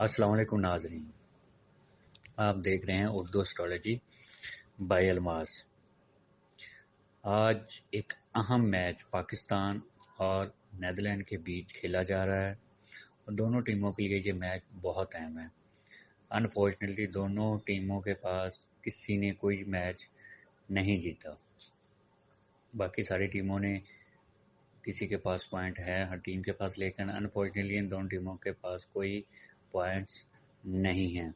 अस्सलाम वालेकुम नाज़रीन, आप देख रहे हैं उर्दू एस्ट्रोलॉजी बाय अलमास। आज एक अहम मैच पाकिस्तान और नीदरलैंड के बीच खेला जा रहा है और दोनों टीमों के लिए ये मैच बहुत अहम है। अनफॉर्चुनेटली दोनों टीमों के पास किसी ने कोई मैच नहीं जीता। बाकी सारी टीमों ने किसी के पास पॉइंट है हर टीम के पास, लेकिन अनफॉर्चुनेटली इन दोनों टीमों के पास कोई पॉइंट्स नहीं हैं।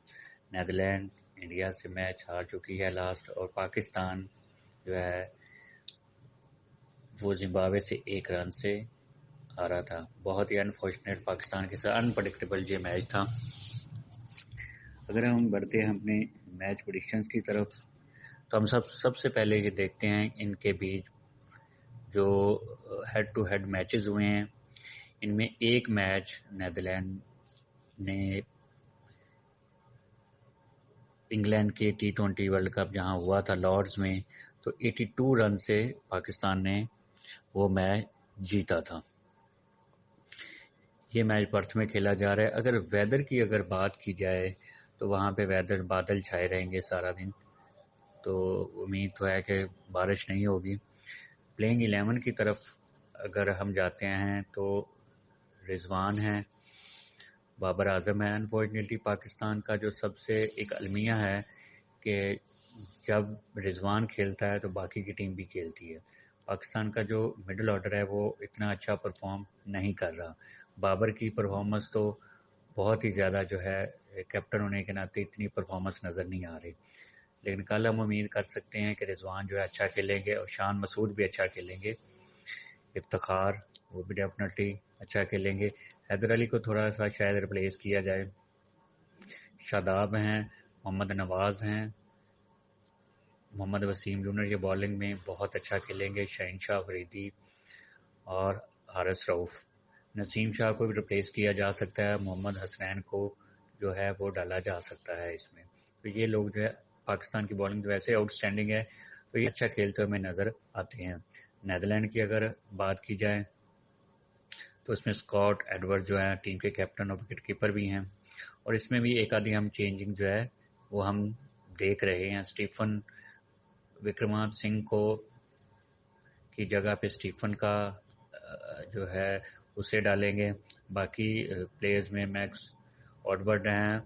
नीदरलैंड इंडिया से मैच हार चुकी है लास्ट, और पाकिस्तान जो है वो जिम्बाब्वे से 1 रन से हारा था। बहुत ही अनफॉर्चुनेट पाकिस्तान के साथ अनप्रडिक्टेबल ये मैच था। अगर हम बढ़ते हैं अपने मैच प्रेडिक्शंस की तरफ, तो हम सबसे पहले ये देखते हैं इनके बीच जो हेड टू हेड मैचेस हुए हैं। इनमें एक मैच नीदरलैंड ने इंग्लैंड के T20 वर्ल्ड कप जहां हुआ था लॉर्ड्स में, तो 82 रन से पाकिस्तान ने वो मैच जीता था। ये मैच पर्थ में खेला जा रहा है। अगर वेदर की बात की जाए तो वहाँ पे वेदर बादल छाए रहेंगे सारा दिन, तो उम्मीद तो है कि बारिश नहीं होगी। प्लेइंग 11 की तरफ अगर हम जाते हैं तो रिजवान है, बाबर आजम है। अनफॉर्चुनेटली पाकिस्तान का जो सबसे एक अलमिया है कि जब रिजवान खेलता है तो बाकी की टीम भी खेलती है। पाकिस्तान का जो मिडिल ऑर्डर है वो इतना अच्छा परफॉर्म नहीं कर रहा। बाबर की परफॉर्मेंस तो बहुत ही ज़्यादा जो है, कैप्टन होने के नाते इतनी परफॉर्मेंस नज़र नहीं आ रही, लेकिन कल हम उम्मीद कर सकते हैं कि रिजवान जो है अच्छा खेलेंगे और शान मसूद भी अच्छा खेलेंगे। इफ्तिखार वो भी डेफिनेटली अच्छा खेलेंगे। हैदर अली को थोड़ा सा शायद रिप्लेस किया जाए। शादाब हैं, मोहम्मद नवाज़ हैं, मोहम्मद वसीम जूनियर ये बॉलिंग में बहुत अच्छा खेलेंगे। शहनशाह अफरीदी और हारिस रऊफ। नसीम शाह को भी रिप्लेस किया जा सकता है। मोहम्मद हसनैन को जो है वो डाला जा सकता है इसमें। तो ये लोग जो है, पाकिस्तान की बॉलिंग तो वैसे आउटस्टैंडिंग है, तो ये अच्छा खेलते हुए नज़र आते हैं। नीदरलैंड की अगर बात की जाए तो इसमें स्कॉट एडवर्ड जो है टीम के कैप्टन और विकेट कीपर भी हैं, और इसमें भी एक आधी हम चेंजिंग जो है वो हम देख रहे हैं। स्टीफन विक्रमादित्य सिंह को की जगह पे स्टीफन का जो है उसे डालेंगे। बाकी प्लेयर्स में मैक्स ऑडवर्ड हैं,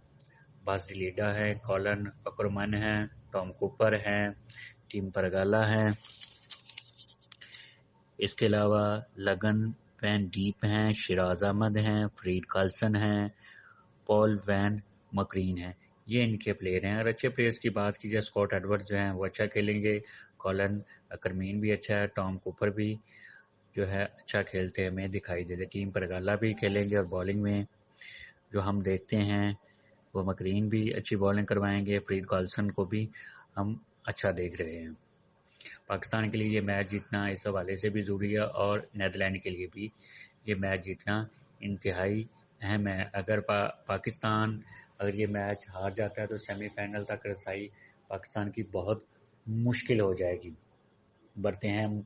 बास लीडा है, कॉलन अक्रमन है, टॉम कूपर हैं, टीम परगाला है। इसके अलावा लगन वैन डीप हैं, शिराज अहमद हैं, फरीद कार्लसन हैं, पॉल वैन मकरीन हैं। ये इनके प्लेयर हैं। और अच्छे प्लेयर्स की बात की जाए, स्कॉट एडवर्ड जो हैं वो अच्छा खेलेंगे, कॉलन अक्रमीन भी अच्छा है, टॉम कूपर भी जो है अच्छा खेलते हमें दिखाई देते। टीम पर गाला भी खेलेंगे, और बॉलिंग में जो हम देखते हैं वो मकरीन भी अच्छी बॉलिंग करवाएंगे, फरीद कार्लसन को भी हम अच्छा देख रहे हैं। पाकिस्तान के लिए ये मैच जीतना इस हवाले से भी ज़रूरी है, और नीदरलैंड के लिए भी ये मैच जीतना इंतहाई अहम है। अगर पाकिस्तान अगर ये मैच हार जाता है तो सेमीफाइनल तक रसाई पाकिस्तान की बहुत मुश्किल हो जाएगी। बढ़ते हैं हम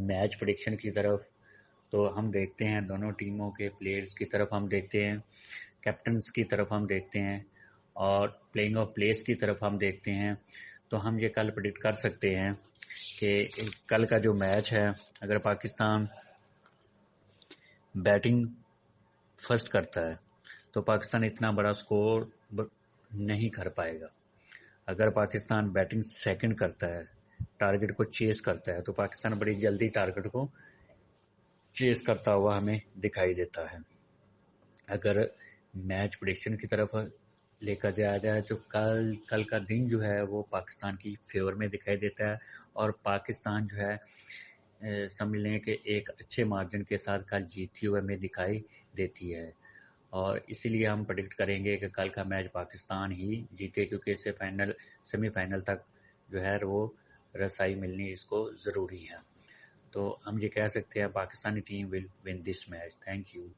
मैच प्रेडिक्शन की तरफ, तो हम देखते हैं दोनों टीमों के प्लेयर्स की तरफ हम देखते हैं, कैप्टन्स की तरफ हम देखते हैं, और प्लेइंग ऑफ प्लेस की तरफ हम देखते हैं। तो हम ये कल प्रेडिक्ट कर सकते हैं कि कल का जो मैच है, अगर पाकिस्तान बैटिंग फर्स्ट करता है तो पाकिस्तान इतना बड़ा स्कोर नहीं कर पाएगा। अगर पाकिस्तान बैटिंग सेकंड करता है, टारगेट को चेस करता है, तो पाकिस्तान बड़ी जल्दी टारगेट को चेस करता हुआ हमें दिखाई देता है। अगर मैच प्रेडिक्शन की तरफ लेकर जाया जाए तो कल का दिन जो है वो पाकिस्तान की फेवर में दिखाई देता है, और पाकिस्तान जो है समझ लें कि एक अच्छे मार्जिन के साथ कल जीतती हुए हमें दिखाई देती है। और इसीलिए हम प्रेडिक्ट करेंगे कि कल का मैच पाकिस्तान ही जीते, क्योंकि इससे सेमीफाइनल तक जो है वो रसाई मिलनी इसको ज़रूरी है। तो हम ये कह सकते हैं Pakistani team will win this match. Thank you.